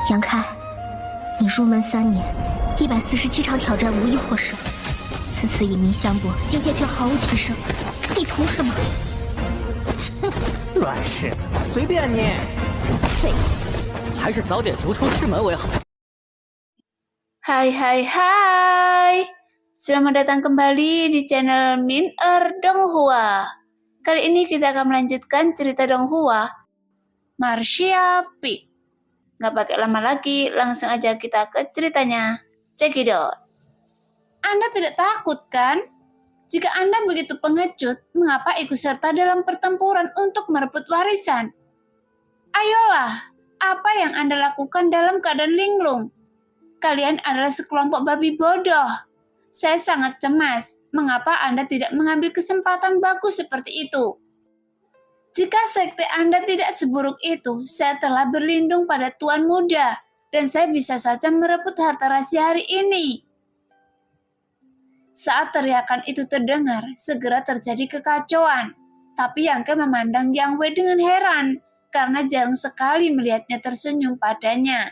杨开，你入门3年，147场挑战无一获胜，此次以名相搏，境界却毫无提升，你图什么？乱柿子，随便你。废物，还是早点逐出师门为好。Hai, selamat datang kembali di channel Min-er Donghua. Kali ini kita akan melanjutkan cerita Donghua, Marcia P. Gak pakai lama lagi, langsung aja kita ke ceritanya. Check it out. Anda tidak takut kan? Jika Anda begitu pengecut, mengapa ikut serta dalam pertempuran untuk merebut warisan? Ayolah, apa yang Anda lakukan dalam keadaan linglung? Kalian adalah sekelompok babi bodoh. Saya sangat cemas. Mengapa Anda tidak mengambil kesempatan bagus seperti itu? Jika sekte Anda tidak seburuk itu, saya telah berlindung pada Tuan Muda, dan saya bisa saja merebut harta rahasia hari ini. Saat teriakan itu terdengar, segera terjadi kekacauan. Tapi Yangke memandang Yang Wei dengan heran, karena jarang sekali melihatnya tersenyum padanya.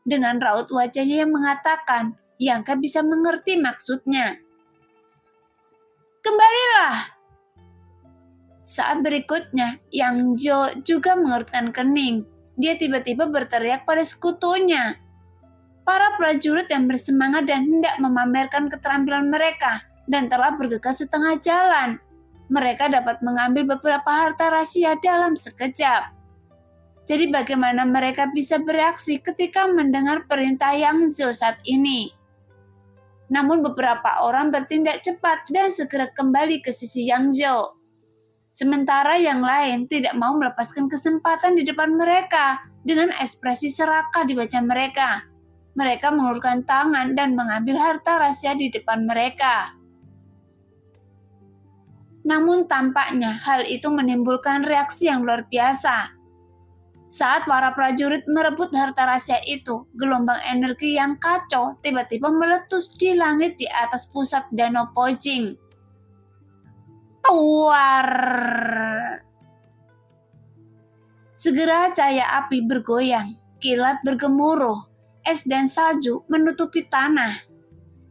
Dengan raut wajahnya yang mengatakan, Yangke bisa mengerti maksudnya. Kembalilah! Saat berikutnya, Yang Jo juga mengerutkan kening. Dia tiba-tiba berteriak pada sekutunya. Para prajurit yang bersemangat dan hendak memamerkan keterampilan mereka dan telah bergegas setengah jalan. Mereka dapat mengambil beberapa harta rahasia dalam sekejap. Jadi bagaimana mereka bisa bereaksi ketika mendengar perintah Yang Jo saat ini? Namun beberapa orang bertindak cepat dan segera kembali ke sisi Yang Jo. Sementara yang lain tidak mau melepaskan kesempatan di depan mereka dengan ekspresi serakah di wajah mereka. Mereka mengulurkan tangan dan mengambil harta rahasia di depan mereka. Namun tampaknya hal itu menimbulkan reaksi yang luar biasa. Saat para prajurit merebut harta rahasia itu, gelombang energi yang kacau tiba-tiba meletus di langit di atas pusat danau Pojing. War! Segera cahaya api bergoyang, kilat bergemuruh, es dan salju menutupi tanah.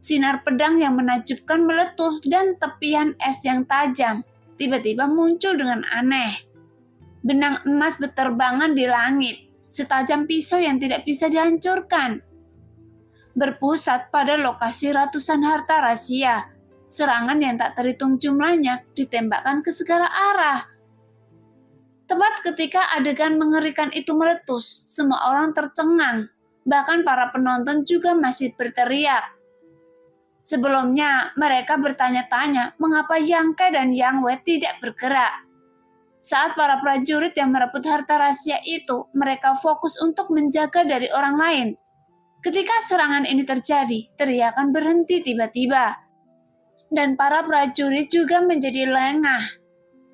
Sinar pedang yang menakjubkan meletus dan tepian es yang tajam tiba-tiba muncul dengan aneh. Benang emas berterbangan di langit, setajam pisau yang tidak bisa dihancurkan. Berpusat pada lokasi ratusan harta rahasia. Serangan yang tak terhitung jumlahnya ditembakkan ke segala arah. Tepat ketika adegan mengerikan itu meletus, semua orang tercengang. Bahkan para penonton juga masih berteriak. Sebelumnya, mereka bertanya-tanya mengapa Yangke dan Yang Wei tidak bergerak. Saat para prajurit yang merebut harta rahasia itu, mereka fokus untuk menjaga dari orang lain. Ketika serangan ini terjadi, teriakan berhenti tiba-tiba. Dan para prajurit juga menjadi lengah.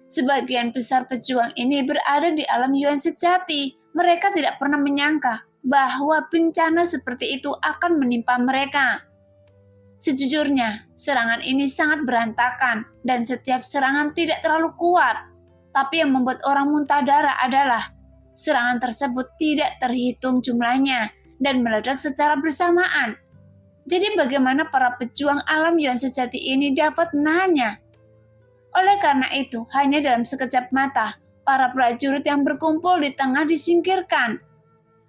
Sebagian besar pejuang ini berada di alam Yuan sejati. Mereka tidak pernah menyangka bahwa bencana seperti itu akan menimpa mereka. Sejujurnya, serangan ini sangat berantakan dan setiap serangan tidak terlalu kuat. Tapi yang membuat orang muntah darah adalah serangan tersebut tidak terhitung jumlahnya dan meledak secara bersamaan. Jadi bagaimana para pejuang alam Yuan sejati ini dapat menahannya? Oleh karena itu, hanya dalam sekejap mata, para prajurit yang berkumpul di tengah disingkirkan.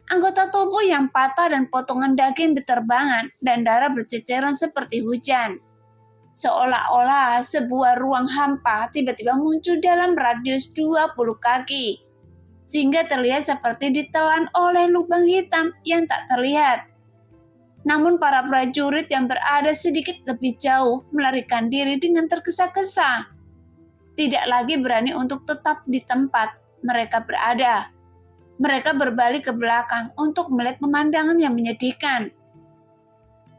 Anggota tubuh yang patah dan potongan daging berterbangan dan darah berceceran seperti hujan. Seolah-olah sebuah ruang hampa tiba-tiba muncul dalam radius 20 kaki. Sehingga terlihat seperti ditelan oleh lubang hitam yang tak terlihat. Namun para prajurit yang berada sedikit lebih jauh melarikan diri dengan tergesa-gesa. Tidak lagi berani untuk tetap di tempat mereka berada. Mereka berbalik ke belakang untuk melihat pemandangan yang menyedihkan.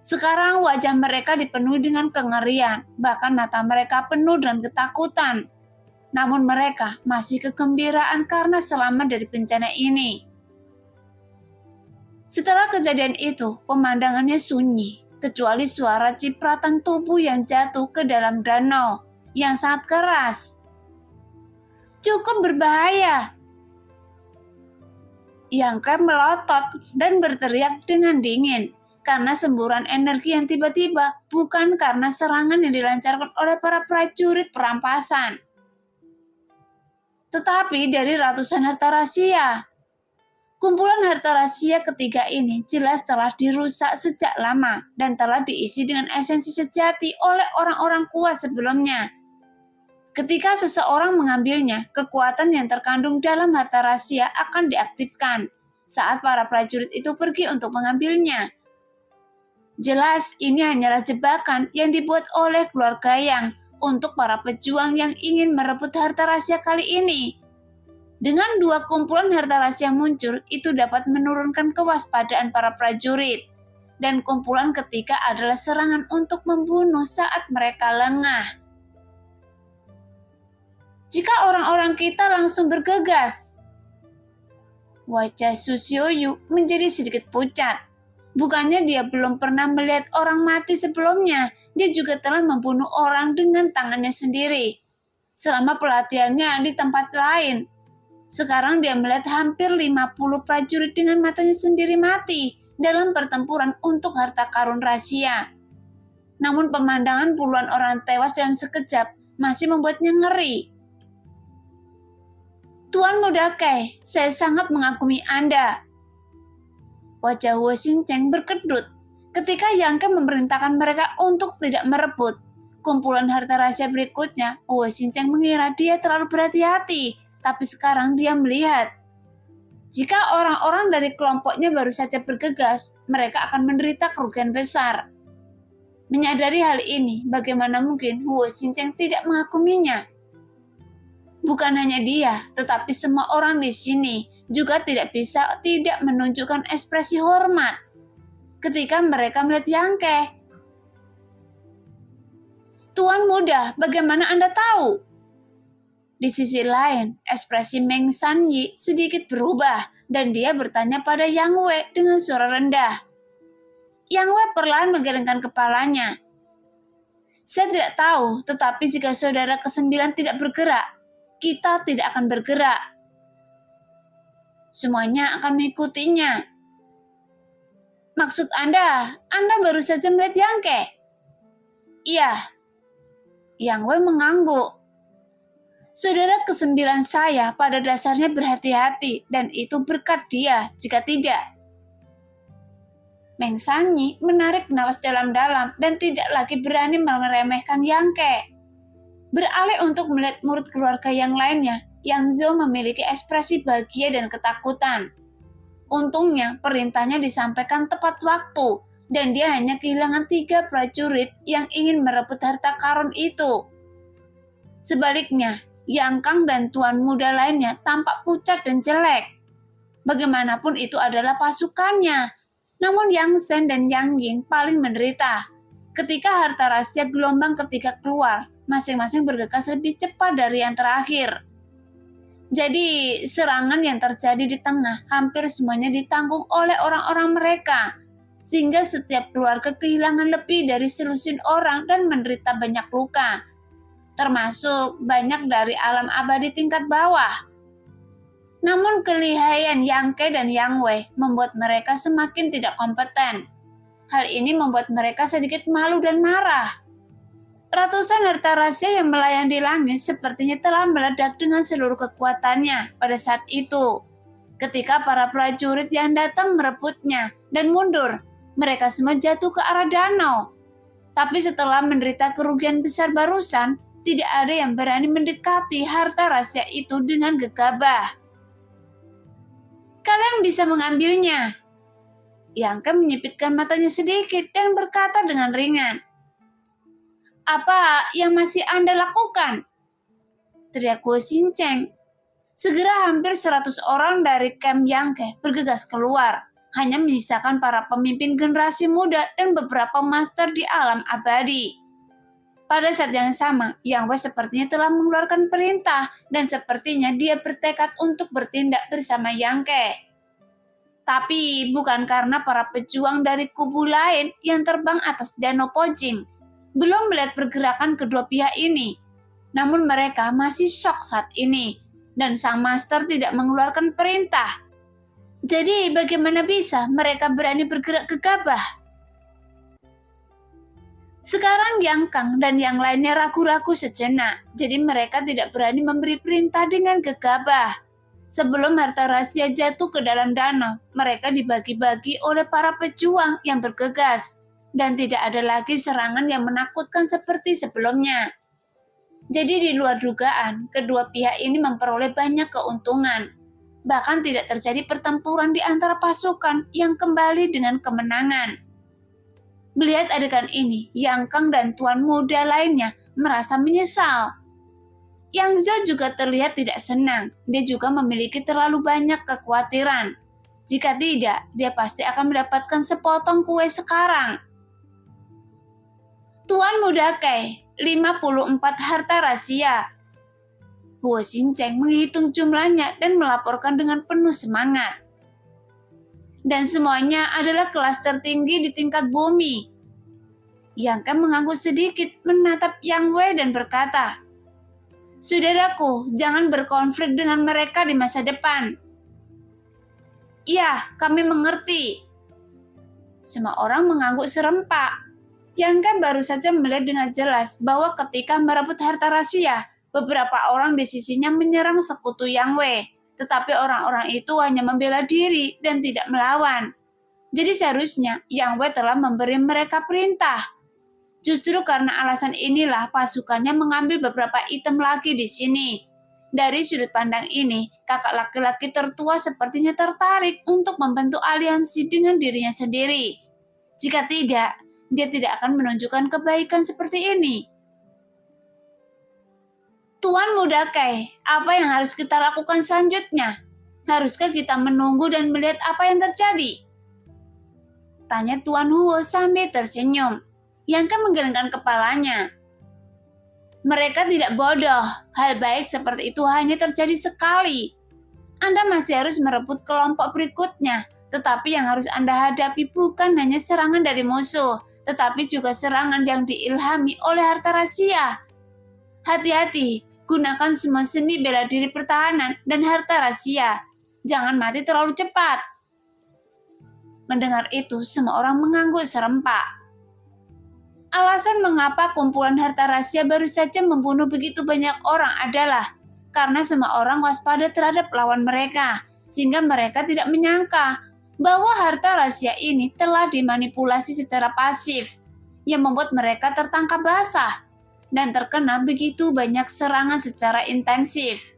Sekarang wajah mereka dipenuhi dengan kengerian, bahkan mata mereka penuh dengan ketakutan. Namun mereka masih kegembiraan karena selamat dari bencana ini. Setelah kejadian itu, pemandangannya sunyi, kecuali suara cipratan tubuh yang jatuh ke dalam danau yang sangat keras. Cukup berbahaya. Yang Ke melotot dan berteriak dengan dingin karena semburan energi yang tiba-tiba, bukan karena serangan yang dilancarkan oleh para prajurit perampasan, tetapi dari ratusan harta rahasia. Kumpulan harta rahasia ketiga ini jelas telah dirusak sejak lama dan telah diisi dengan esensi sejati oleh orang-orang kuat sebelumnya. Ketika seseorang mengambilnya, kekuatan yang terkandung dalam harta rahasia akan diaktifkan saat para prajurit itu pergi untuk mengambilnya. Jelas ini hanyalah jebakan yang dibuat oleh keluarga Yang untuk para pejuang yang ingin merebut harta rahasia kali ini. Dengan dua kumpulan harta rahasia muncul, itu dapat menurunkan kewaspadaan para prajurit. Dan kumpulan ketiga adalah serangan untuk membunuh saat mereka lengah. Jika orang-orang kita langsung bergegas, wajah Susyoyu menjadi sedikit pucat. Bukannya dia belum pernah melihat orang mati sebelumnya, dia juga telah membunuh orang dengan tangannya sendiri. Selama pelatihannya di tempat lain, sekarang dia melihat hampir 50 prajurit dengan matanya sendiri mati dalam pertempuran untuk harta karun rahasia. Namun pemandangan puluhan orang tewas dalam sekejap masih membuatnya ngeri. Tuan Muda Ke, saya sangat mengagumi Anda. Wajah Huo Xincheng berkedut ketika Yang Ke memerintahkan mereka untuk tidak merebut kumpulan harta rahasia berikutnya. Huo Xincheng mengira dia terlalu berhati-hati, tapi sekarang dia melihat jika orang-orang dari kelompoknya baru saja bergegas, mereka akan menderita kerugian besar. Menyadari hal ini, bagaimana mungkin Huo Xincheng tidak mengaguminya? Bukan hanya dia, tetapi semua orang di sini juga tidak bisa tidak menunjukkan ekspresi hormat ketika mereka melihat Yang Ke. Tuan Muda, bagaimana Anda tahu? Di sisi lain, ekspresi Meng Sanyi sedikit berubah dan dia bertanya pada Yang Wei dengan suara rendah. Yang Wei perlahan menggelengkan kepalanya. Saya tidak tahu, tetapi jika saudara ke-9 tidak bergerak, kita tidak akan bergerak. Semuanya akan mengikutinya. Maksud Anda baru saja melihat Yang Ke? Iya. Yang Wei mengangguk. Saudara ke-9 saya pada dasarnya berhati-hati dan itu berkat dia, jika tidak. Meng Sanyi menarik napas dalam-dalam dan tidak lagi berani meremehkan Yang Ke. Beralih untuk melihat murid keluarga yang lainnya, Yang Zhou memiliki ekspresi bahagia dan ketakutan. Untungnya perintahnya disampaikan tepat waktu dan dia hanya kehilangan 3 prajurit yang ingin merebut harta karun itu. Sebaliknya, Yang Kang dan Tuan Muda lainnya tampak pucat dan jelek. Bagaimanapun itu adalah pasukannya. Namun Yang Shen dan Yang Ying paling menderita. Ketika harta rahasia gelombang ketiga keluar, masing-masing bergegas lebih cepat dari yang terakhir. Jadi serangan yang terjadi di tengah hampir semuanya ditanggung oleh orang-orang mereka. Sehingga setiap keluarga kehilangan lebih dari selusin orang dan menderita banyak luka. Termasuk banyak dari alam abadi tingkat bawah. Namun kelihayan Yang Ke dan Yang Wei membuat mereka semakin tidak kompeten. Hal ini membuat mereka sedikit malu dan marah. Ratusan harta rahasia yang melayang di langit sepertinya telah meledak dengan seluruh kekuatannya pada saat itu. Ketika para prajurit yang datang merebutnya dan mundur, mereka semua jatuh ke arah danau. Tapi setelah menderita kerugian besar barusan, tidak ada yang berani mendekati harta rahasia itu dengan gegabah. Kalian bisa mengambilnya. Yang Ke menyipitkan matanya sedikit dan berkata dengan ringan. Apa yang masih Anda lakukan? Teriak Huo Xincheng. Segera hampir 100 orang dari kamp Yang Ke bergegas keluar. Hanya menyisakan para pemimpin generasi muda dan beberapa master di alam abadi. Pada saat yang sama, Yang Wei sepertinya telah mengeluarkan perintah dan sepertinya dia bertekad untuk bertindak bersama Yang Ke. Tapi bukan karena para pejuang dari kubu lain yang terbang atas danau Pojing belum melihat pergerakan kedua pihak ini. Namun mereka masih syok saat ini dan sang master tidak mengeluarkan perintah. Jadi bagaimana bisa mereka berani bergerak gegabah? Sekarang Yang Kang dan yang lainnya ragu-ragu sejenak, jadi mereka tidak berani memberi perintah dengan gegabah. Sebelum harta rahasia jatuh ke dalam danau, mereka dibagi-bagi oleh para pejuang yang bergegas, dan tidak ada lagi serangan yang menakutkan seperti sebelumnya. Jadi di luar dugaan, kedua pihak ini memperoleh banyak keuntungan. Bahkan tidak terjadi pertempuran di antara pasukan yang kembali dengan kemenangan. Melihat adegan ini, Yang Kang dan tuan muda lainnya merasa menyesal. Yang Zhou juga terlihat tidak senang. Dia juga memiliki terlalu banyak kekhawatiran. Jika tidak, dia pasti akan mendapatkan sepotong kue sekarang. Tuan muda Kei, 54 harta rahasia. Huo Xincheng menghitung jumlahnya dan melaporkan dengan penuh semangat. Dan semuanya adalah kelas tertinggi di tingkat bumi. Yang Kang mengangguk sedikit menatap Yang Wei dan berkata, "Saudaraku, jangan berkonflik dengan mereka di masa depan." "Ya, kami mengerti." Semua orang mengangguk serempak. Yang Kang baru saja melihat dengan jelas bahwa ketika merebut harta rahasia, beberapa orang di sisinya menyerang sekutu Yang Wei. Tetapi orang-orang itu hanya membela diri dan tidak melawan. Jadi seharusnya Yang Wei telah memberi mereka perintah. Justru karena alasan inilah pasukannya mengambil beberapa item lagi di sini. Dari sudut pandang ini, kakak laki-laki tertua sepertinya tertarik untuk membentuk aliansi dengan dirinya sendiri. Jika tidak, dia tidak akan menunjukkan kebaikan seperti ini. Tuan muda Kei, apa yang harus kita lakukan selanjutnya? Haruskah kita menunggu dan melihat apa yang terjadi? Tanya Tuan Huo sambil tersenyum. Yang Kang menggelengkan kepalanya. Mereka tidak bodoh. Hal baik seperti itu hanya terjadi sekali. Anda masih harus merebut kelompok berikutnya. Tetapi yang harus Anda hadapi bukan hanya serangan dari musuh, tetapi juga serangan yang diilhami oleh harta rahasia. Hati-hati. Gunakan semua seni bela diri pertahanan dan harta rahasia. Jangan mati terlalu cepat. Mendengar itu, semua orang mengangguk serempak. Alasan mengapa kumpulan harta rahasia baru saja membunuh begitu banyak orang adalah karena semua orang waspada terhadap lawan mereka, sehingga mereka tidak menyangka bahwa harta rahasia ini telah dimanipulasi secara pasif, yang membuat mereka tertangkap basah dan terkena begitu banyak serangan secara intensif.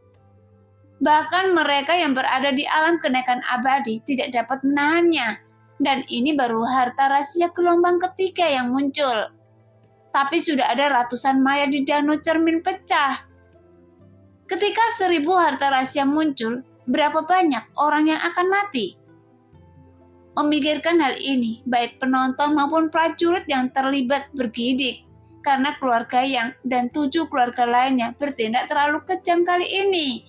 Bahkan mereka yang berada di alam kenaikan abadi tidak dapat menahannya, dan ini baru harta rahasia gelombang ketiga yang muncul. Tapi sudah ada ratusan mayat di danau cermin pecah. Ketika 1000 harta rahasia muncul, berapa banyak orang yang akan mati? Memikirkan hal ini, baik penonton maupun prajurit yang terlibat bergidik, karena keluarga Yang dan 7 keluarga lainnya bertindak terlalu kejam kali ini.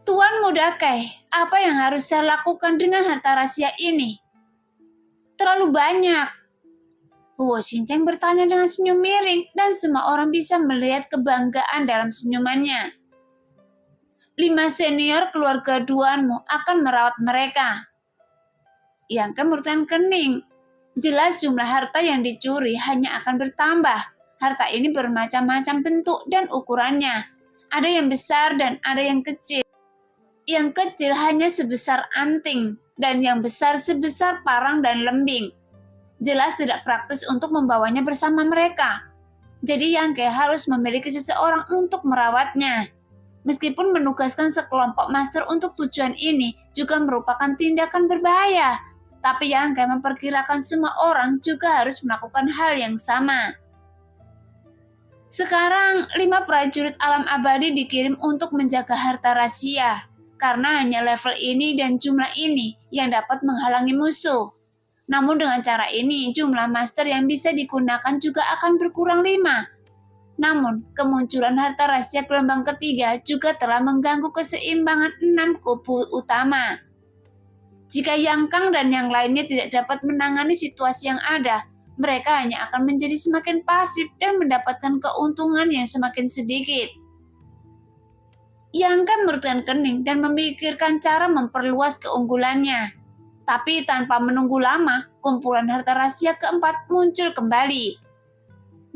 Tuan muda Kei, apa yang harus saya lakukan dengan harta rahasia ini? Terlalu banyak. Huo Xincheng bertanya dengan senyum miring dan semua orang bisa melihat kebanggaan dalam senyumannya. 5 senior keluarga Duanmu akan merawat mereka. Yang Kang bertanya kening. Jelas jumlah harta yang dicuri hanya akan bertambah. Harta ini bermacam-macam bentuk dan ukurannya. Ada yang besar dan ada yang kecil. Yang kecil hanya sebesar anting dan yang besar sebesar parang dan lembing. Jelas tidak praktis untuk membawanya bersama mereka. Jadi Yang Kei harus memiliki seseorang untuk merawatnya. Meskipun menugaskan sekelompok master untuk tujuan ini juga merupakan tindakan berbahaya. Tapi Yang Kei memperkirakan semua orang juga harus melakukan hal yang sama. Sekarang 5 prajurit alam abadi dikirim untuk menjaga harta rahasia. Karena hanya level ini dan jumlah ini yang dapat menghalangi musuh. Namun dengan cara ini jumlah master yang bisa digunakan juga akan berkurang 5. Namun kemunculan harta rahasia gelombang ketiga juga telah mengganggu keseimbangan 6 kubu utama. Jika Yang Kang dan yang lainnya tidak dapat menangani situasi yang ada, mereka hanya akan menjadi semakin pasif dan mendapatkan keuntungan yang semakin sedikit. Yang Ken merutkan kening dan memikirkan cara memperluas keunggulannya. Tapi tanpa menunggu lama, kumpulan harta rahasia keempat muncul kembali.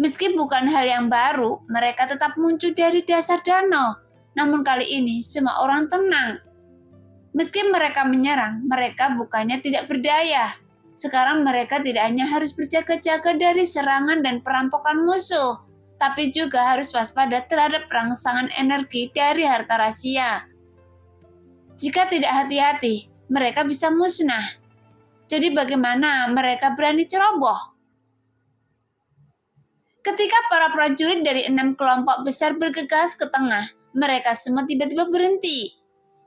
Meski bukan hal yang baru, mereka tetap muncul dari dasar danau. Namun kali ini semua orang tenang. Meski mereka menyerang, mereka bukannya tidak berdaya. Sekarang mereka tidak hanya harus berjaga-jaga dari serangan dan perampokan musuh, tapi juga harus waspada terhadap rangsangan energi dari harta rahasia. Jika tidak hati-hati, mereka bisa musnah. Jadi bagaimana mereka berani ceroboh? Ketika para prajurit dari 6 kelompok besar bergegas ke tengah, mereka semua tiba-tiba berhenti.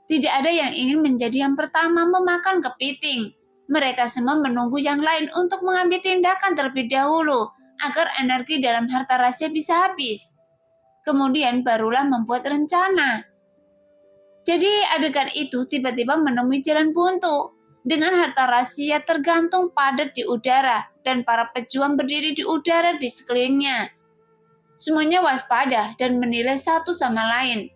Tidak ada yang ingin menjadi yang pertama memakan kepiting. Mereka semua menunggu yang lain untuk mengambil tindakan terlebih dahulu agar energi dalam harta rahasia bisa habis. Kemudian barulah membuat rencana. Jadi adegan itu tiba-tiba menemui jalan buntu. Dengan harta rahasia tergantung padat di udara dan para pejuang berdiri di udara di sekelilingnya. Semuanya waspada dan menilai satu sama lain.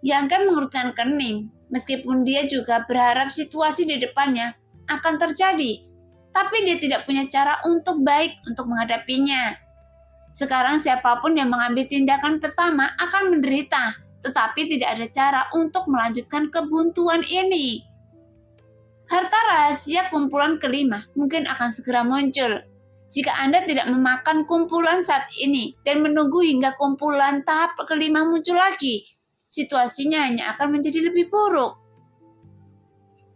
Yang Ken mengerutkan kening, meskipun dia juga berharap situasi di depannya akan terjadi, tapi dia tidak punya cara untuk baik untuk menghadapinya. Sekarang siapapun yang mengambil tindakan pertama akan menderita, tetapi tidak ada cara untuk melanjutkan kebuntuan ini. Harta rahasia kumpulan kelima mungkin akan segera muncul. Jika Anda tidak memakan kumpulan saat ini dan menunggu hingga kumpulan tahap kelima muncul lagi, situasinya hanya akan menjadi lebih buruk.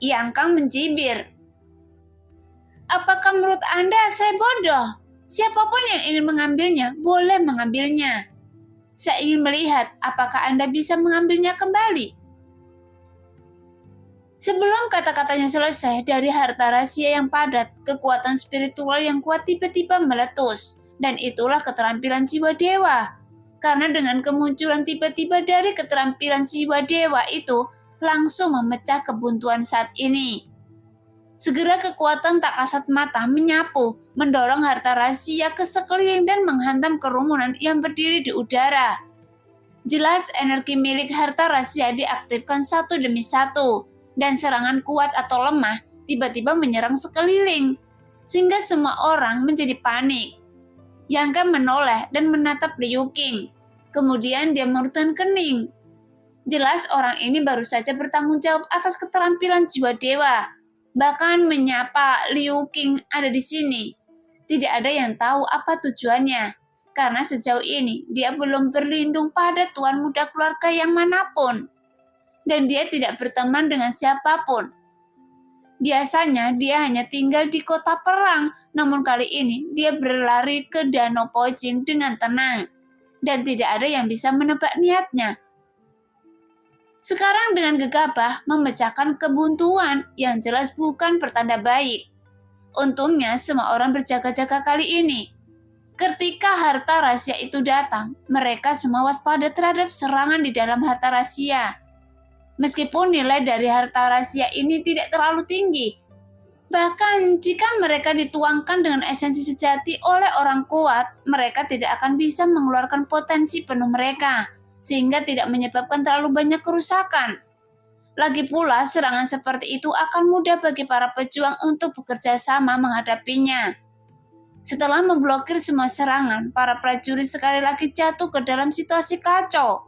Yang Kang mencibir. Apakah menurut Anda saya bodoh? Siapapun yang ingin mengambilnya, boleh mengambilnya. Saya ingin melihat apakah Anda bisa mengambilnya kembali. Sebelum kata-katanya selesai, dari harta rahasia yang padat, kekuatan spiritual yang kuat tiba-tiba meletus. Dan itulah keterampilan jiwa dewa. Karena dengan kemunculan tiba-tiba dari keterampilan jiwa dewa itu, langsung memecah kebuntuan saat ini. Segera kekuatan tak kasat mata menyapu, mendorong harta rahasia ke sekeliling dan menghantam kerumunan yang berdiri di udara. Jelas energi milik harta rahasia diaktifkan satu demi satu, dan serangan kuat atau lemah tiba-tiba menyerang sekeliling, sehingga semua orang menjadi panik. Yang Ken menoleh dan menatap Liu Qing. Kemudian dia mengerutkan kening. Jelas orang ini baru saja bertanggung jawab atas keterampilan jiwa dewa. Bahkan menyapa Liu Qing ada di sini. Tidak ada yang tahu apa tujuannya. Karena sejauh ini dia belum berlindung pada tuan muda keluarga yang manapun. Dan dia tidak berteman dengan siapapun. Biasanya dia hanya tinggal di kota perang, namun kali ini dia berlari ke Danau Pojing dengan tenang, dan tidak ada yang bisa menebak niatnya. Sekarang dengan gegabah memecahkan kebuntuan yang jelas bukan pertanda baik. Untungnya semua orang berjaga-jaga kali ini. Ketika harta rahasia itu datang, mereka semua waspada terhadap serangan di dalam harta rahasia. Meskipun nilai dari harta rahasia ini tidak terlalu tinggi, bahkan jika mereka dituangkan dengan esensi sejati oleh orang kuat, mereka tidak akan bisa mengeluarkan potensi penuh mereka, sehingga tidak menyebabkan terlalu banyak kerusakan. Lagi pula, serangan seperti itu akan mudah bagi para pejuang untuk bekerja sama menghadapinya. Setelah memblokir semua serangan, para prajurit sekali lagi jatuh ke dalam situasi kacau.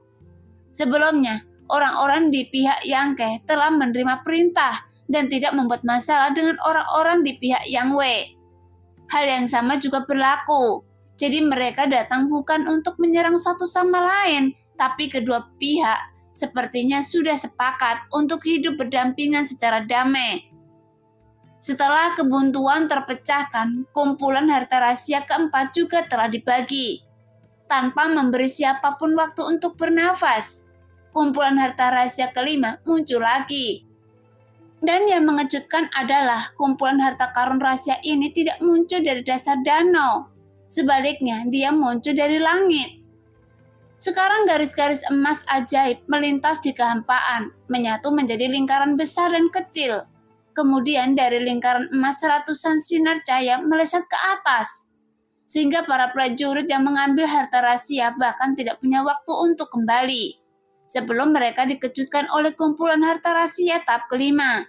Sebelumnya, orang-orang di pihak Yang Ke telah menerima perintah dan tidak membuat masalah dengan orang-orang di pihak Yang Wei. Hal yang sama juga berlaku. Jadi mereka datang bukan untuk menyerang satu sama lain, tapi kedua pihak sepertinya sudah sepakat untuk hidup berdampingan secara damai. Setelah kebuntuan terpecahkan, kumpulan harta rahasia keempat juga telah dibagi. Tanpa memberi siapapun waktu untuk bernafas, kumpulan harta rahasia kelima muncul lagi. Dan yang mengejutkan adalah kumpulan harta karun rahasia ini tidak muncul dari dasar danau. Sebaliknya, dia muncul dari langit. Sekarang garis-garis emas ajaib melintas di kehampaan, menyatu menjadi lingkaran besar dan kecil. Kemudian dari lingkaran emas ratusan sinar cahaya melesat ke atas. Sehingga para prajurit yang mengambil harta rahasia bahkan tidak punya waktu untuk kembali. sebelum mereka dikejutkan oleh kumpulan harta rahasia tahap kelima.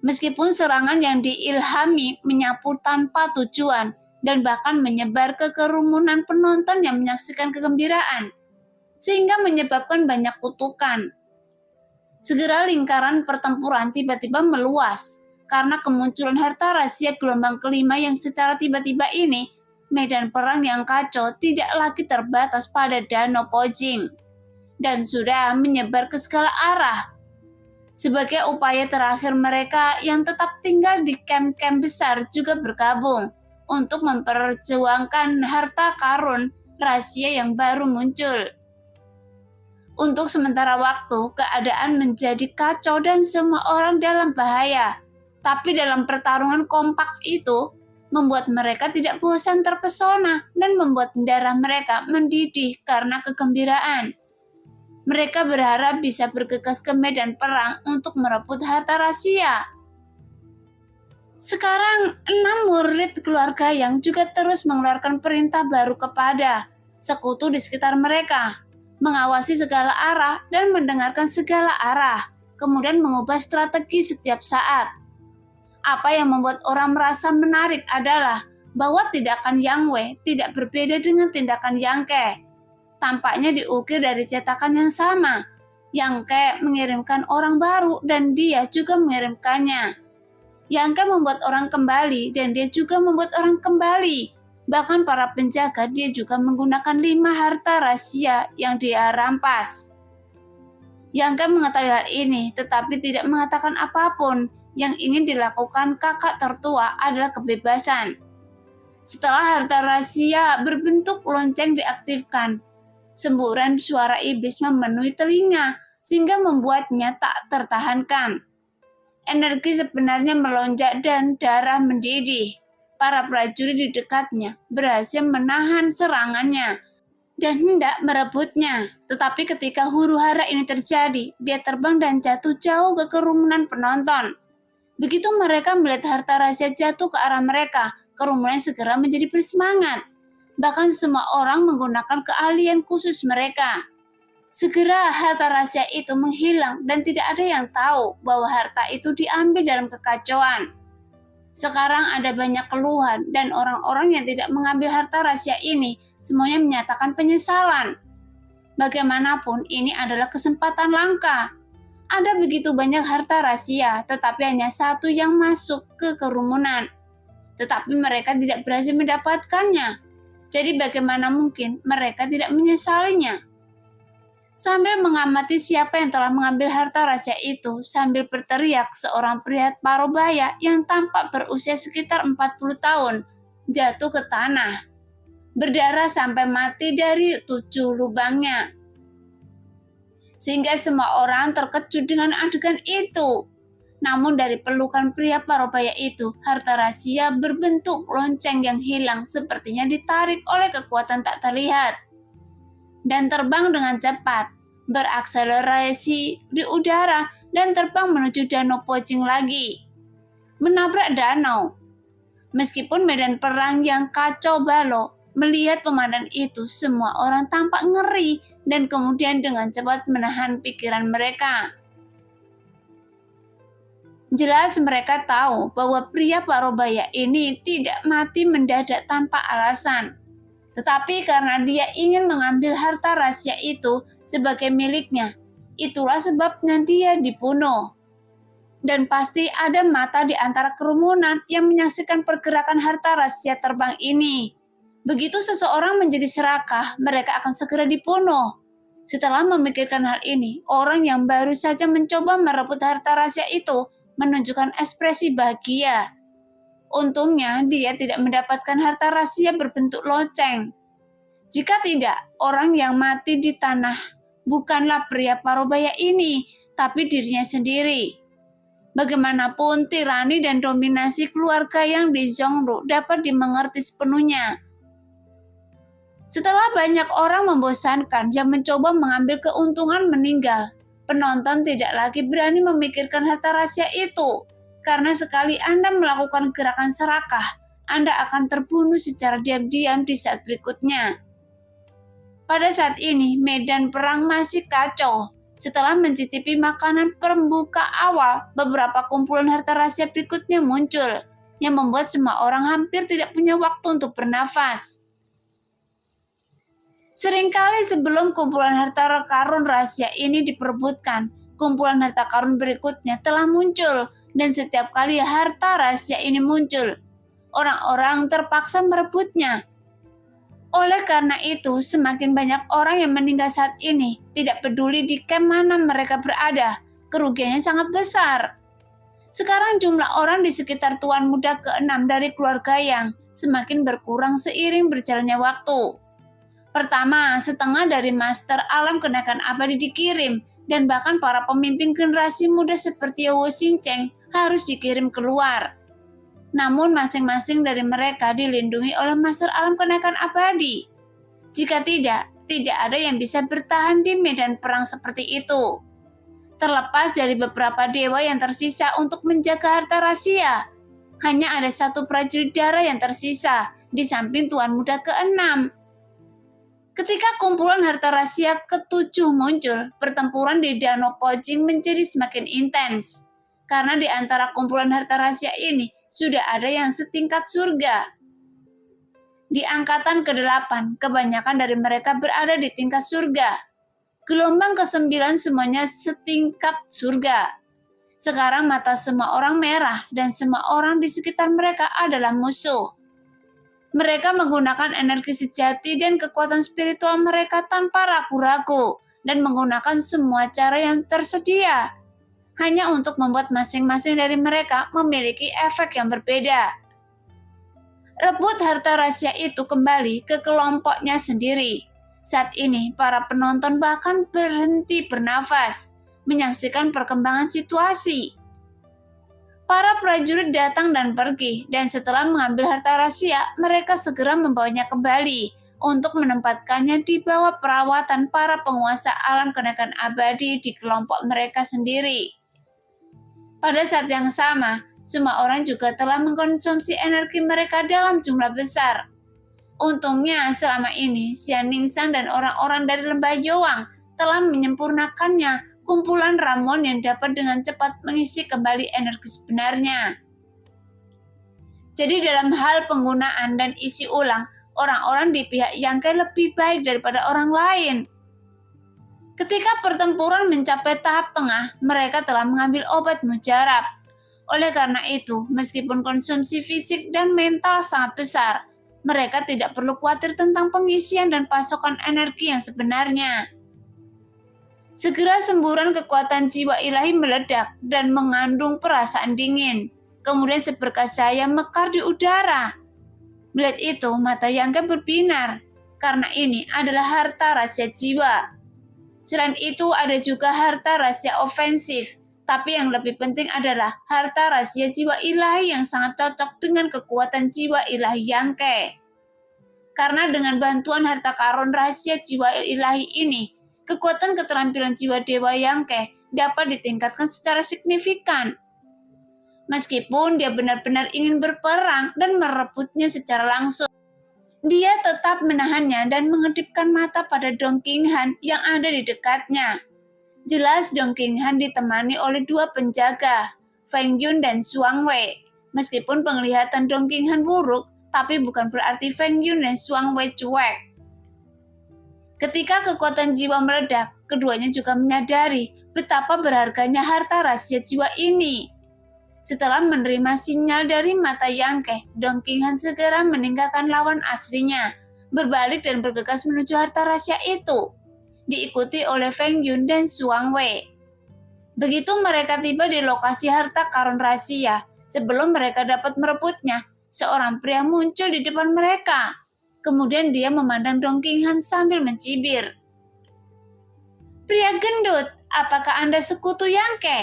Meskipun serangan yang diilhami menyapu tanpa tujuan dan bahkan menyebar ke kerumunan penonton yang menyaksikan kegembiraan, sehingga menyebabkan banyak kutukan. Segera lingkaran pertempuran tiba-tiba meluas karena kemunculan harta rahasia gelombang kelima yang secara tiba-tiba ini. Medan perang yang kacau tidak lagi terbatas pada Danau Pojing dan sudah menyebar ke segala arah. Sebagai upaya terakhir, mereka yang tetap tinggal di kamp-kamp besar juga bergabung untuk memperjuangkan harta karun rahasia yang baru muncul. Untuk sementara waktu, keadaan menjadi kacau dan semua orang dalam bahaya. Tapi dalam pertarungan kompak itu, membuat mereka tidak bosan terpesona dan membuat darah mereka mendidih karena kegembiraan. Mereka berharap bisa bergegas ke medan perang untuk merebut harta rahasia. Sekarang 6 murid keluarga yang juga terus mengeluarkan perintah baru kepada sekutu di sekitar mereka, mengawasi segala arah dan mendengarkan segala arah, kemudian mengubah strategi setiap saat. Apa yang membuat orang merasa menarik adalah bahwa tindakan Yang Wei tidak berbeda dengan tindakan Yang Ke. Tampaknya diukir dari cetakan yang sama. Yang Ke mengirimkan orang baru dan dia juga mengirimkannya. Yang Ke membuat orang kembali dan dia juga membuat orang kembali. Bahkan para penjaga dia juga menggunakan 5 harta rahasia yang dia rampas. Yang Ke mengetahui hal ini tetapi tidak mengatakan apapun. Yang ingin dilakukan kakak tertua adalah kebebasan. Setelah harta rahasia berbentuk lonceng diaktifkan, semburan suara iblis memenuhi telinga sehingga membuatnya tak tertahankan. Energi sebenarnya melonjak dan darah mendidih. Para prajurit di dekatnya berhasil menahan serangannya dan hendak merebutnya. Tetapi ketika huru-hara ini terjadi, dia terbang dan jatuh jauh ke kerumunan penonton. Begitu mereka melihat harta rahasia jatuh ke arah mereka, kerumunan segera menjadi bersemangat. Bahkan semua orang menggunakan keahlian khusus mereka. Segera harta rahasia itu menghilang dan tidak ada yang tahu bahwa harta itu diambil dalam kekacauan. Sekarang ada banyak keluhan dan orang-orang yang tidak mengambil harta rahasia ini semuanya menyatakan penyesalan. Bagaimanapun ini adalah kesempatan langka. Ada begitu banyak harta rahasia, tetapi hanya satu yang masuk ke kerumunan. Tetapi mereka tidak berhasil mendapatkannya. Jadi bagaimana mungkin mereka tidak menyesalinya? Sambil mengamati siapa yang telah mengambil harta rahasia itu, sambil berteriak, seorang pria parubaya yang tampak berusia sekitar 40 tahun jatuh ke tanah. Berdarah sampai mati dari 7 lubangnya. Sehingga semua orang terkejut dengan adegan itu. Namun dari pelukan pria parubaya itu, harta rahasia berbentuk lonceng yang hilang sepertinya ditarik oleh kekuatan tak terlihat. Dan terbang dengan cepat, berakselerasi di udara dan terbang menuju Danau Pojing lagi. Menabrak danau. Meskipun medan perang yang kacau balau, melihat pemandangan itu semua orang tampak ngeri dan kemudian dengan cepat menahan pikiran mereka. Jelas mereka tahu bahwa pria parubaya ini tidak mati mendadak tanpa alasan. Tetapi karena dia ingin mengambil harta rahasia itu sebagai miliknya, itulah sebabnya dia dibunuh. Dan pasti ada mata di antara kerumunan yang menyaksikan pergerakan harta rahasia terbang ini. Begitu seseorang menjadi serakah, mereka akan segera dibunuh. Setelah memikirkan hal ini, orang yang baru saja mencoba merebut harta rahasia itu menunjukkan ekspresi bahagia. Untungnya dia tidak mendapatkan harta rahasia berbentuk lonceng. Jika tidak, orang yang mati di tanah bukanlah pria parubaya ini, tapi dirinya sendiri. Bagaimanapun tirani dan dominasi keluarga yang di Zhongru dapat dimengerti sepenuhnya. Setelah banyak orang membosankan yang mencoba mengambil keuntungan meninggal, penonton tidak lagi berani memikirkan harta rahasia itu. Karena sekali Anda melakukan gerakan serakah, Anda akan terbunuh secara diam-diam di saat berikutnya. Pada saat ini, medan perang masih kacau. Setelah mencicipi makanan pembuka awal, beberapa kumpulan harta rahasia berikutnya muncul, yang membuat semua orang hampir tidak punya waktu untuk bernafas. Seringkali sebelum kumpulan harta karun rahasia ini diperebutkan, kumpulan harta karun berikutnya telah muncul, dan setiap kali harta rahasia ini muncul, orang-orang terpaksa merebutnya. Oleh karena itu, semakin banyak orang yang meninggal saat ini, tidak peduli di camp mana mereka berada, kerugiannya sangat besar. Sekarang jumlah orang di sekitar Tuan Muda ke-6 dari keluarga yang semakin berkurang seiring berjalannya waktu. Pertama, setengah dari Master Alam Kenaikan Abadi dikirim, dan bahkan para pemimpin generasi muda seperti Wu Xingcheng harus dikirim keluar. Namun masing-masing dari mereka dilindungi oleh Master Alam Kenaikan Abadi. Jika tidak ada yang bisa bertahan di medan perang seperti itu. Terlepas dari beberapa dewa yang tersisa untuk menjaga harta rahasia, hanya ada satu prajurit darah yang tersisa di samping Tuan Muda ke-6. Ketika kumpulan harta rahasia ke-7 muncul, pertempuran di Danau Pojing menjadi semakin intens. Karena di antara kumpulan harta rahasia ini, sudah ada yang setingkat surga. Di angkatan ke-8, kebanyakan dari mereka berada di tingkat surga. Gelombang ke-9 semuanya setingkat surga. Sekarang mata semua orang merah dan semua orang di sekitar mereka adalah musuh. Mereka menggunakan energi sejati dan kekuatan spiritual mereka tanpa ragu-ragu dan menggunakan semua cara yang tersedia hanya untuk membuat masing-masing dari mereka memiliki efek yang berbeda. Rebut harta rahasia itu kembali ke kelompoknya sendiri. Saat ini, para penonton bahkan berhenti bernafas, menyaksikan perkembangan situasi. Para prajurit datang dan pergi, dan setelah mengambil harta rahasia, mereka segera membawanya kembali untuk menempatkannya di bawah perawatan para penguasa alam kenaikan abadi di kelompok mereka sendiri. Pada saat yang sama, semua orang juga telah mengkonsumsi energi mereka dalam jumlah besar. Untungnya selama ini, Xian Ningshan dan orang-orang dari lembah Yowang telah menyempurnakannya kumpulan Ramon yang dapat dengan cepat mengisi kembali energi sebenarnya. Jadi dalam hal penggunaan dan isi ulang, orang-orang di pihak Yang Ke lebih baik daripada orang lain. Ketika pertempuran mencapai tahap tengah, mereka telah mengambil obat mujarab. Oleh karena itu, meskipun konsumsi fisik dan mental sangat besar, mereka tidak perlu khawatir tentang pengisian dan pasokan energi yang sebenarnya. Segera semburan kekuatan jiwa ilahi meledak dan mengandung perasaan dingin. Kemudian seberkas cahaya mekar di udara. Melihat itu, mata Yang Ke berbinar, karena ini adalah harta rahasia jiwa. Selain itu, ada juga harta rahasia ofensif, tapi yang lebih penting adalah harta rahasia jiwa ilahi yang sangat cocok dengan kekuatan jiwa ilahi Yang Ke. Karena dengan bantuan harta karun rahasia jiwa ilahi ini, kekuatan keterampilan jiwa Dewa Yang Ke dapat ditingkatkan secara signifikan. Meskipun dia benar-benar ingin berperang dan merebutnya secara langsung, dia tetap menahannya dan mengedipkan mata pada Dong Qinghan yang ada di dekatnya. Jelas Dong Qinghan ditemani oleh dua penjaga, Feng Yun dan Shuang Wei. Meskipun penglihatan Dong Qinghan buruk, tapi bukan berarti Feng Yun dan Shuang Wei cuek. Ketika kekuatan jiwa meledak, keduanya juga menyadari betapa berharganya harta rahasia jiwa ini. Setelah menerima sinyal dari mata Yang Ke, Dong Qinghan segera meninggalkan lawan aslinya, berbalik dan bergegas menuju harta rahasia itu, diikuti oleh Feng Yun dan Shuang Wei. Begitu mereka tiba di lokasi harta karun rahasia, sebelum mereka dapat merebutnya, seorang pria muncul di depan mereka. Kemudian dia memandang Dong Qinghan sambil mencibir. "Pria gendut, apakah Anda sekutu Yang Ke?"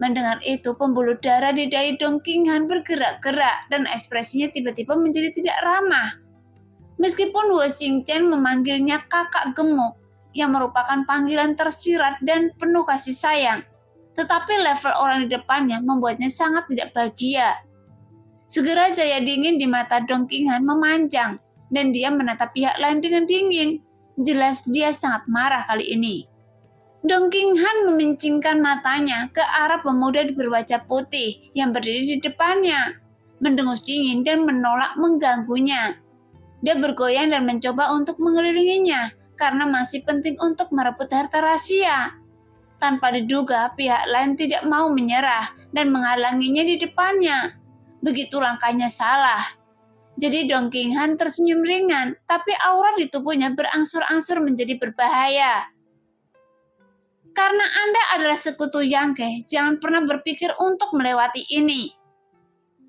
Mendengar itu, pembuluh darah di dahi Dong Qinghan bergerak-gerak dan ekspresinya tiba-tiba menjadi tidak ramah. Meskipun Wu Xingchen memanggilnya kakak gemuk, yang merupakan panggilan tersirat dan penuh kasih sayang, tetapi level orang di depannya membuatnya sangat tidak bahagia. Segera cahaya dingin di mata Dong Qinghan memanjang, dan dia menatap pihak lain dengan dingin. Jelas dia sangat marah kali ini. Dong Qinghan memincingkan matanya ke arah pemuda berwajah putih yang berdiri di depannya, mendengus dingin dan menolak mengganggunya. Dia bergoyang dan mencoba untuk mengelilinginya karena masih penting untuk merebut harta rahasia. Tanpa diduga, pihak lain tidak mau menyerah dan menghalanginya di depannya. Begitu langkahnya salah. Jadi Dong Qinghan tersenyum ringan, tapi aura di tubuhnya berangsur-angsur menjadi berbahaya. Karena Anda adalah sekutu Yangke, jangan pernah berpikir untuk melewati ini.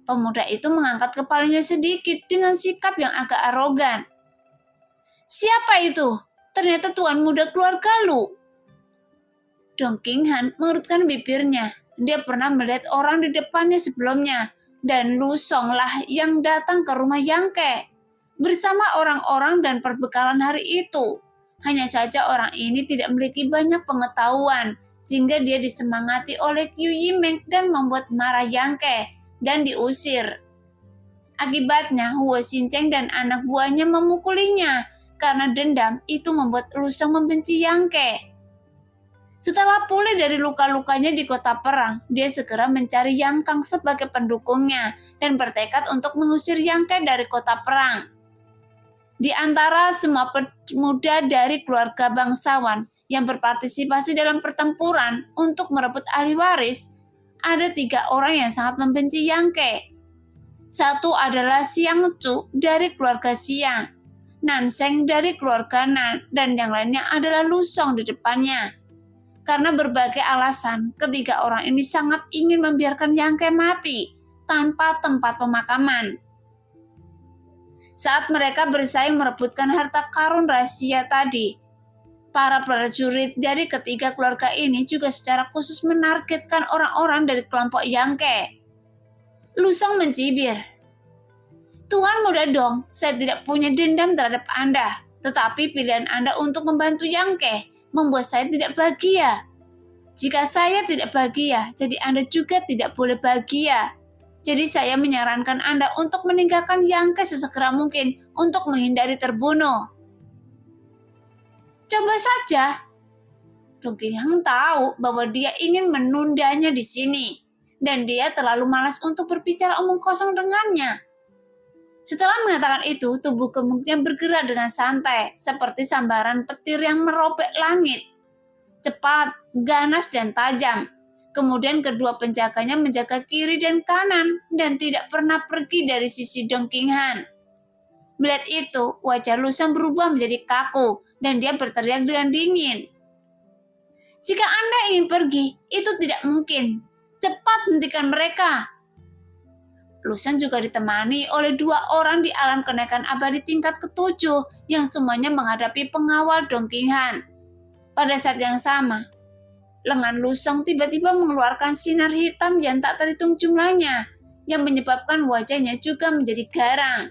Pemuda itu mengangkat kepalanya sedikit dengan sikap yang agak arogan. Siapa itu? Ternyata tuan muda keluarga Lu. Dong Qinghan mengerutkan bibirnya. Dia pernah melihat orang di depannya sebelumnya, dan Lu Song lah yang datang ke rumah Yangke bersama orang-orang dan perbekalan hari itu. Hanya saja orang ini tidak memiliki banyak pengetahuan, sehingga dia disemangati oleh Qiu Yimeng dan membuat marah Yangke dan diusir. Akibatnya, Huo Xincheng dan anak buahnya memukulinya. Karena dendam, itu membuat Lu Song membenci Yangke. Setelah pulih dari luka-lukanya di kota perang, dia segera mencari Yang Kang sebagai pendukungnya dan bertekad untuk mengusir Yangke dari kota perang. Di antara semua pemuda dari keluarga bangsawan yang berpartisipasi dalam pertempuran untuk merebut ahli waris, ada 3 orang yang sangat membenci Yangke. Satu adalah Xiang Chu dari keluarga Xiang, Nan Sheng dari keluarga Nan, dan yang lainnya adalah Lu Song di depannya. Karena berbagai alasan, ketiga orang ini sangat ingin membiarkan Yangke mati tanpa tempat pemakaman. Saat mereka bersaing merebutkan harta karun rahasia tadi, para prajurit dari ketiga keluarga ini juga secara khusus menargetkan orang-orang dari kelompok Yangke. Lu Song mencibir. Tuan muda Dong, saya tidak punya dendam terhadap Anda, tetapi pilihan Anda untuk membantu Yangke membuat saya tidak bahagia. Jika saya tidak bahagia, jadi Anda juga tidak boleh bahagia. Jadi saya menyarankan Anda untuk meninggalkan Yangke sesegera mungkin untuk menghindari terbunuh. Coba saja. Dong Qinghan tahu bahwa dia ingin menundanya di sini, dan dia terlalu malas untuk berbicara omong kosong dengannya. Setelah mengatakan itu, tubuh gemuknya bergerak dengan santai, seperti sambaran petir yang merobek langit. Cepat, ganas, dan tajam. Kemudian kedua penjaganya menjaga kiri dan kanan, dan tidak pernah pergi dari sisi Dong Qinghan. Melihat itu, wajah Lu Song berubah menjadi kaku, dan dia berteriak dengan dingin. Jika Anda ingin pergi, itu tidak mungkin. Cepat hentikan mereka. Lu Song juga ditemani oleh 2 orang di alam kenaikan abadi tingkat ke-7 yang semuanya menghadapi pengawal Dong Qinghan. Pada saat yang sama, lengan Lu Song tiba-tiba mengeluarkan sinar hitam yang tak terhitung jumlahnya, yang menyebabkan wajahnya juga menjadi garang.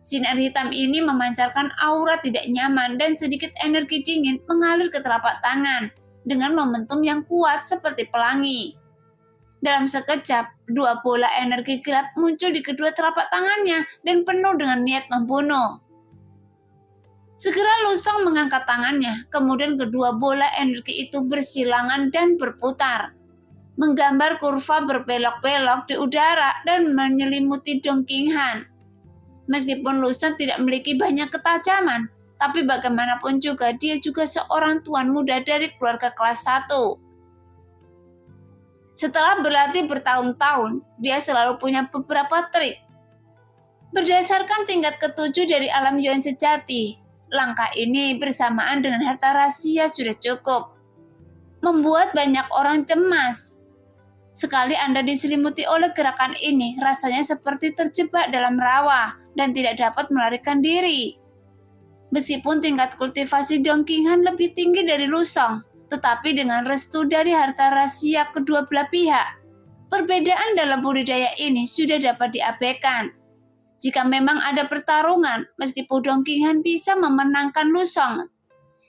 Sinar hitam ini memancarkan aura tidak nyaman dan sedikit energi dingin mengalir ke telapak tangan dengan momentum yang kuat seperti pelangi. Dalam sekejap, 2 bola energi gelap muncul di kedua telapak tangannya dan penuh dengan niat membunuh. Segera Lu Song mengangkat tangannya, kemudian kedua bola energi itu bersilangan dan berputar, menggambar kurva berbelok-belok di udara dan menyelimuti Dong Qinghan. Meskipun Lu Song tidak memiliki banyak ketajaman, tapi bagaimanapun juga dia juga seorang tuan muda dari keluarga kelas 1. Setelah berlatih bertahun-tahun, dia selalu punya beberapa trik. Berdasarkan tingkat ke-7 dari alam Yuan sejati, langkah ini bersamaan dengan harta rahasia sudah cukup. Membuat banyak orang cemas. Sekali Anda diselimuti oleh gerakan ini, rasanya seperti terjebak dalam rawa dan tidak dapat melarikan diri. Meskipun tingkat kultivasi Dong Qinghan lebih tinggi dari Lu Song, tetapi dengan restu dari harta rahasia kedua belah pihak, perbedaan dalam budidaya ini sudah dapat diabaikan. Jika memang ada pertarungan, meskipun Dong Qinghan bisa memenangkan Lu Song,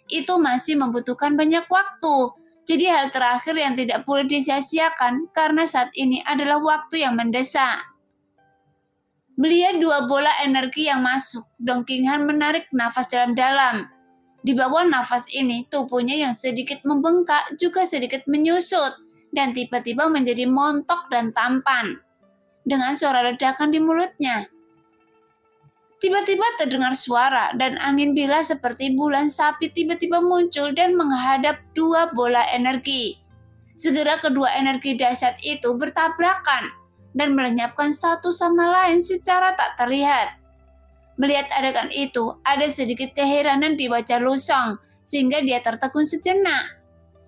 itu masih membutuhkan banyak waktu. Jadi hal terakhir yang tidak boleh disia-siakan karena saat ini adalah waktu yang mendesak. Melihat 2 bola energi yang masuk, Dong Qinghan menarik nafas dalam-dalam. Di bawah nafas ini, tubuhnya yang sedikit membengkak juga sedikit menyusut dan tiba-tiba menjadi montok dan tampan. Dengan suara ledakan di mulutnya. Tiba-tiba terdengar suara dan angin bila seperti bulan sapi tiba-tiba muncul dan menghadap dua bola energi. Segera kedua energi dahsyat itu bertabrakan dan melenyapkan satu sama lain secara tak terlihat. Melihat adegan itu, ada sedikit keheranan di wajah Lusong sehingga dia tertegun sejenak.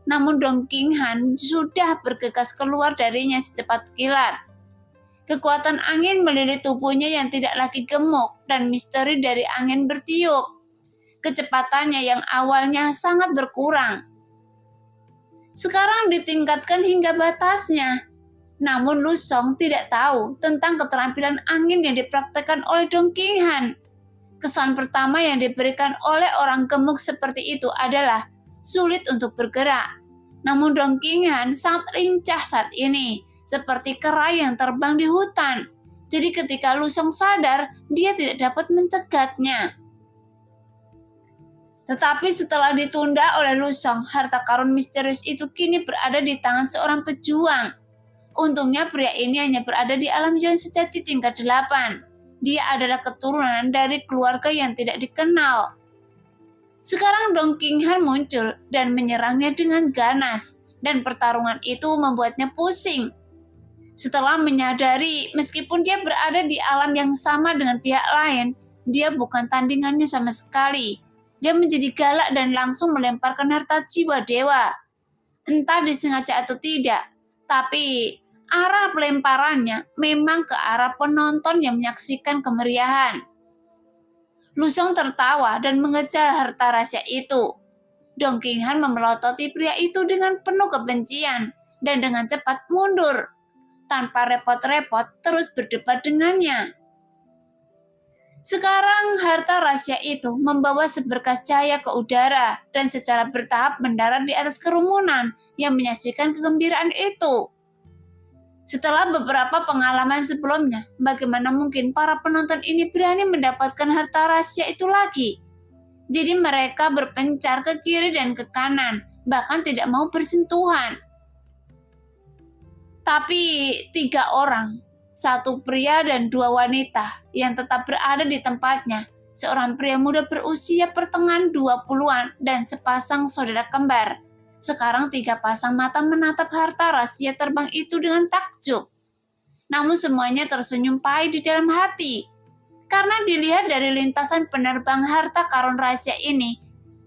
Namun Dong Qinghan sudah bergegas keluar darinya secepat kilat. Kekuatan angin melilit tubuhnya yang tidak lagi gemuk dan misteri dari angin bertiup. Kecepatannya yang awalnya sangat berkurang sekarang ditingkatkan hingga batasnya. Namun Lusong tidak tahu tentang keterampilan angin yang dipraktekkan oleh Dong Qinghan. Kesan pertama yang diberikan oleh orang gemuk seperti itu adalah sulit untuk bergerak. Namun Dong Qinghan sangat lincah saat ini, seperti kera yang terbang di hutan. Jadi ketika Lusong sadar, dia tidak dapat mencegatnya. Tetapi setelah ditunda oleh Lusong, harta karun misterius itu kini berada di tangan seorang pejuang. Untungnya pria ini hanya berada di alam Yuan sejati tingkat 8. Dia adalah keturunan dari keluarga yang tidak dikenal. Sekarang Dong Qinghan muncul dan menyerangnya dengan ganas, dan pertarungan itu membuatnya pusing. Setelah menyadari meskipun dia berada di alam yang sama dengan pihak lain, dia bukan tandingannya sama sekali. Dia menjadi galak dan langsung melemparkan harta jiwa dewa. Entah disengaja atau tidak, tapi arah pelemparannya memang ke arah penonton yang menyaksikan kemeriahan. Lusong tertawa dan mengejar harta rahasia itu. Dong Qinghan memelototi pria itu dengan penuh kebencian dan dengan cepat mundur. Tanpa repot-repot terus berdebat dengannya. Sekarang harta rahasia itu membawa seberkas cahaya ke udara dan secara bertahap mendarat di atas kerumunan yang menyaksikan kegembiraan itu. Setelah beberapa pengalaman sebelumnya, bagaimana mungkin para penonton ini berani mendapatkan harta rahasia itu lagi? Jadi mereka berpencar ke kiri dan ke kanan, bahkan tidak mau bersentuhan. Tapi 3 orang, 1 pria dan 2 wanita yang tetap berada di tempatnya. Seorang pria muda berusia pertengahan 20-an dan sepasang saudara kembar. Sekarang 3 pasang mata menatap harta rahasia terbang itu dengan takjub. Namun semuanya tersenyum pahit di dalam hati. Karena dilihat dari lintasan penerbang harta karun rahasia ini,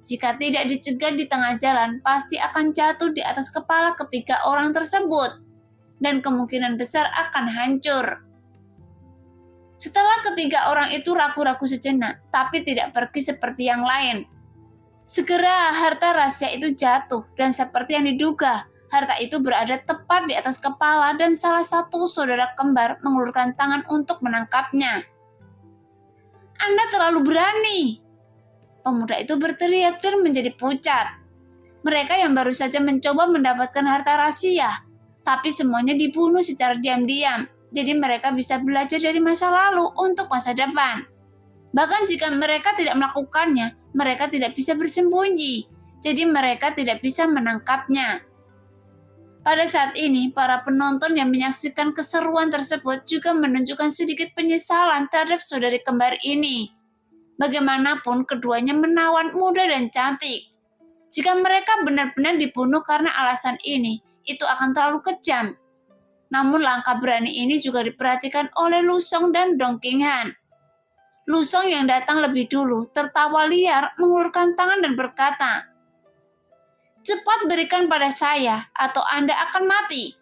jika tidak dicegat di tengah jalan, pasti akan jatuh di atas kepala ketiga orang tersebut. Dan kemungkinan besar akan hancur. Setelah ketiga orang itu ragu-ragu sejenak, tapi tidak pergi seperti yang lain. Segera harta rahasia itu jatuh, dan seperti yang diduga, harta itu berada tepat di atas kepala dan salah satu saudara kembar mengulurkan tangan untuk menangkapnya. "Anda terlalu berani!" Pemuda itu berteriak dan menjadi pucat. Mereka yang baru saja mencoba mendapatkan harta rahasia, tapi semuanya dibunuh secara diam-diam, jadi mereka bisa belajar dari masa lalu untuk masa depan. Bahkan jika mereka tidak melakukannya, mereka tidak bisa bersembunyi, jadi mereka tidak bisa menangkapnya. Pada saat ini, para penonton yang menyaksikan keseruan tersebut juga menunjukkan sedikit penyesalan terhadap saudari kembar ini. Bagaimanapun keduanya menawan, muda dan cantik. Jika mereka benar-benar dibunuh karena alasan ini, itu akan terlalu kejam. Namun langkah berani ini juga diperhatikan oleh Lusong dan Dong Qinghan. Lusong yang datang lebih dulu tertawa liar, mengulurkan tangan dan berkata, "Cepat berikan pada saya atau Anda akan mati."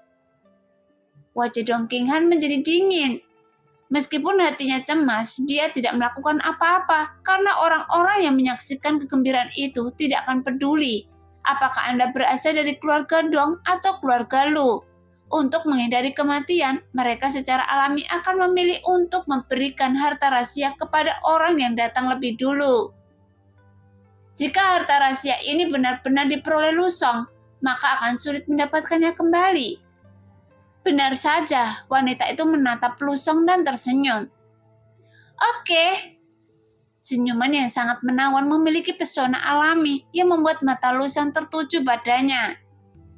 Wajah Dong Qinghan menjadi dingin. Meskipun hatinya cemas, dia tidak melakukan apa-apa karena orang-orang yang menyaksikan kegembiraan itu tidak akan peduli apakah Anda berasal dari keluarga Dong atau keluarga Lu. Untuk menghindari kematian, mereka secara alami akan memilih untuk memberikan harta rahasia kepada orang yang datang lebih dulu. Jika harta rahasia ini benar-benar diperoleh Lusong, maka akan sulit mendapatkannya kembali. Benar saja, wanita itu menatap Lusong dan tersenyum. "Oke." Senyuman yang sangat menawan memiliki pesona alami yang membuat mata Lusong tertuju padanya.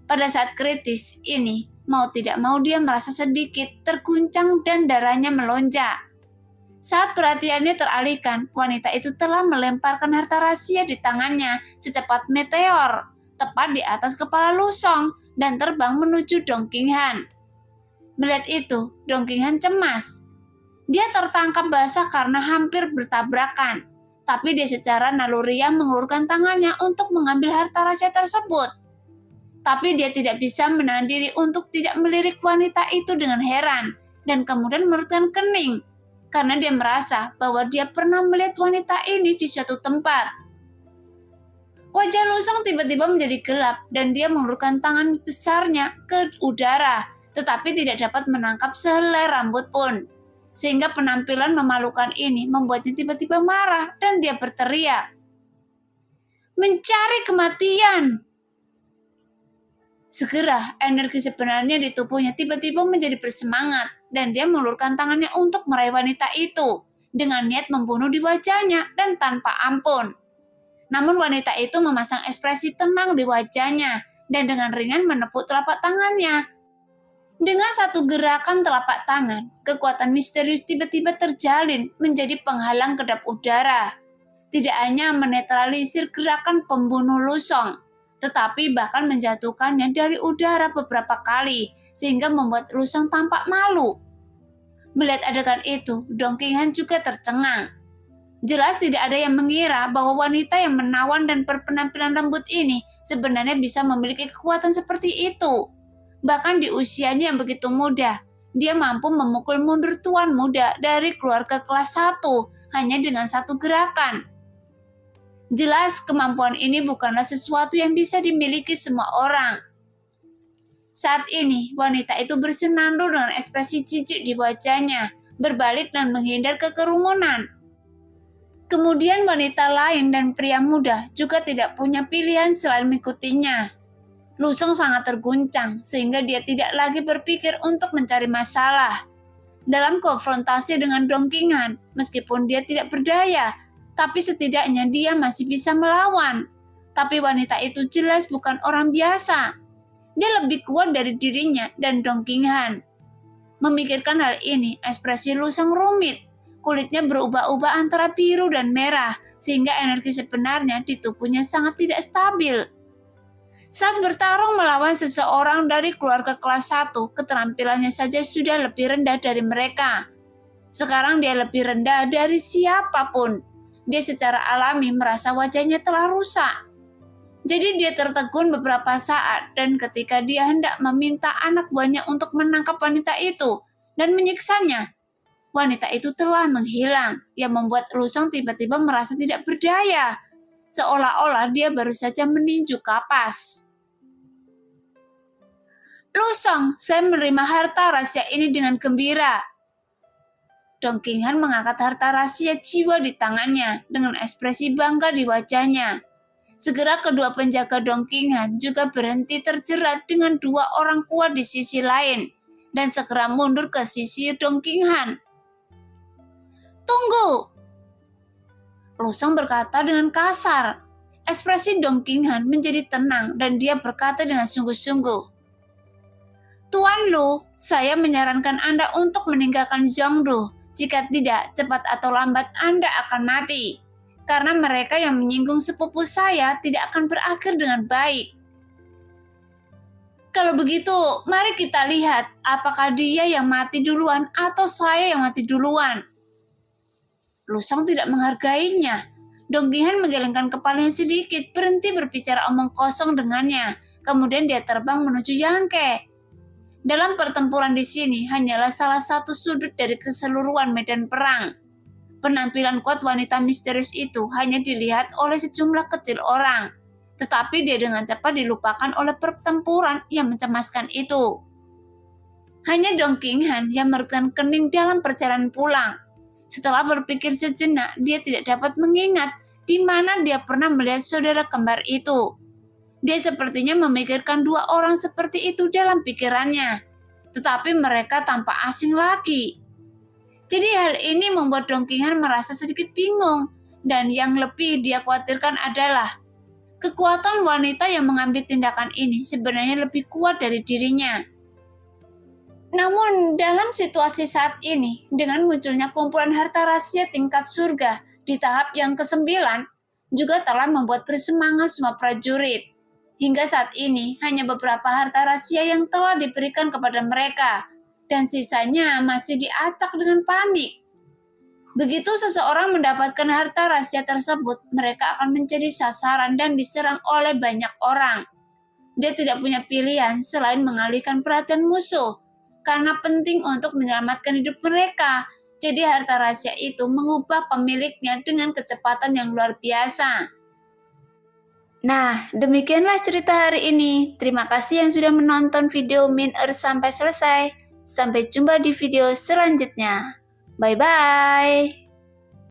Pada saat kritis ini, mau tidak mau dia merasa sedikit terguncang dan darahnya melonjak. Saat perhatiannya teralihkan, wanita itu telah melemparkan harta rahasia di tangannya secepat meteor, tepat di atas kepala Lusong dan terbang menuju Dong Qinghan. Melihat itu, Dong Qinghan cemas. Dia tertangkap basah karena hampir bertabrakan, tapi dia secara naluriah mengulurkan tangannya untuk mengambil harta rahasia tersebut. Tapi dia tidak bisa menahan diri untuk tidak melirik wanita itu dengan heran dan kemudian mengerutkan kening karena dia merasa bahwa dia pernah melihat wanita ini di suatu tempat. Wajah Lusong tiba-tiba menjadi gelap dan dia mengulurkan tangan besarnya ke udara, tetapi tidak dapat menangkap sehelai rambut pun. Sehingga penampilan memalukan ini membuatnya tiba-tiba marah dan dia berteriak, "Mencari kematian!" Segera, energi sebenarnya di tubuhnya tiba-tiba menjadi bersemangat dan dia mengulurkan tangannya untuk meraih wanita itu dengan niat membunuh di wajahnya dan tanpa ampun. Namun wanita itu memasang ekspresi tenang di wajahnya dan dengan ringan menepuk telapak tangannya. Dengan satu gerakan telapak tangan, kekuatan misterius tiba-tiba terjalin menjadi penghalang kedap udara. Tidak hanya menetralisir gerakan pembunuh Lusong, tetapi bahkan menjatuhkannya dari udara beberapa kali, sehingga membuat Lusong tampak malu. Melihat adegan itu, Dong Qinghan juga tercengang. Jelas tidak ada yang mengira bahwa wanita yang menawan dan berpenampilan lembut ini sebenarnya bisa memiliki kekuatan seperti itu. Bahkan di usianya yang begitu muda, dia mampu memukul mundur tuan muda dari keluarga kelas 1 hanya dengan satu gerakan. Jelas kemampuan ini bukanlah sesuatu yang bisa dimiliki semua orang. Saat ini, wanita itu bersenandung dengan ekspresi jijik di wajahnya, berbalik dan menghindar ke kerumunan. Kemudian wanita lain dan pria muda juga tidak punya pilihan selain mengikutinya. Lusong sangat terguncang sehingga dia tidak lagi berpikir untuk mencari masalah. Dalam konfrontasi dengan Dong Qinghan, meskipun dia tidak berdaya, tapi setidaknya dia masih bisa melawan. Tapi wanita itu jelas bukan orang biasa. Dia lebih kuat dari dirinya dan Dong Qinghan. Memikirkan hal ini, ekspresi Lusong rumit. Kulitnya berubah-ubah antara biru dan merah, sehingga energi sebenarnya di tubuhnya sangat tidak stabil. Saat bertarung melawan seseorang dari keluarga kelas 1, keterampilannya saja sudah lebih rendah dari mereka. Sekarang dia lebih rendah dari siapapun. Dia secara alami merasa wajahnya telah rusak. Jadi dia tertegun beberapa saat dan ketika dia hendak meminta anak buahnya untuk menangkap wanita itu dan menyiksanya, wanita itu telah menghilang yang membuat Lusong tiba-tiba merasa tidak berdaya. Seolah-olah dia baru saja meninju kapas. "Lusong, saya menerima harta rahasia ini dengan gembira." Dong Qinghan mengangkat harta rahasia jiwa di tangannya dengan ekspresi bangga di wajahnya. Segera kedua penjaga Dong Qinghan juga berhenti terjerat dengan dua orang kuat di sisi lain dan segera mundur ke sisi Dong Qinghan. "Tunggu!" Lusong berkata dengan kasar. Ekspresi Dong Qinghan menjadi tenang dan dia berkata dengan sungguh-sungguh, "Tuan Lu, saya menyarankan Anda untuk meninggalkan Zhongdu. Jika tidak, cepat atau lambat Anda akan mati. Karena mereka yang menyinggung sepupu saya tidak akan berakhir dengan baik. Kalau begitu, mari kita lihat apakah dia yang mati duluan atau saya yang mati duluan." Lusong tidak menghargainya. Dong Qinghan menggelengkan kepalanya sedikit, berhenti berbicara omong kosong dengannya. Kemudian dia terbang menuju Yangke. Dalam pertempuran di sini hanyalah salah satu sudut dari keseluruhan medan perang. Penampilan kuat wanita misterius itu hanya dilihat oleh sejumlah kecil orang, tetapi dia dengan cepat dilupakan oleh pertempuran yang mencemaskan itu. Hanya Dong Qinghan yang mengerutkan kening dalam perjalanan pulang. Setelah berpikir sejenak, dia tidak dapat mengingat di mana dia pernah melihat saudara kembar itu. Dia sepertinya memikirkan dua orang seperti itu dalam pikirannya, tetapi mereka tampak asing lagi. Jadi hal ini membuat Dong Qinghan merasa sedikit bingung Dan yang lebih dia khawatirkan adalah kekuatan wanita yang mengambil tindakan ini sebenarnya lebih kuat dari dirinya. Namun dalam situasi saat ini, dengan munculnya kumpulan harta rahasia tingkat surga di tahap yang ke-9, juga telah membuat bersemangat semua prajurit. Hingga saat ini, hanya beberapa harta rahasia yang telah diberikan kepada mereka, dan sisanya masih diacak dengan panik. Begitu seseorang mendapatkan harta rahasia tersebut, mereka akan menjadi sasaran dan diserang oleh banyak orang. Dia tidak punya pilihan selain mengalihkan perhatian musuh, karena penting untuk menyelamatkan hidup mereka. Jadi harta rahasia itu mengubah pemiliknya dengan kecepatan yang luar biasa. Nah, demikianlah cerita hari ini. Terima kasih yang sudah menonton video Min Earth sampai selesai. Sampai jumpa di video selanjutnya. Bye-bye.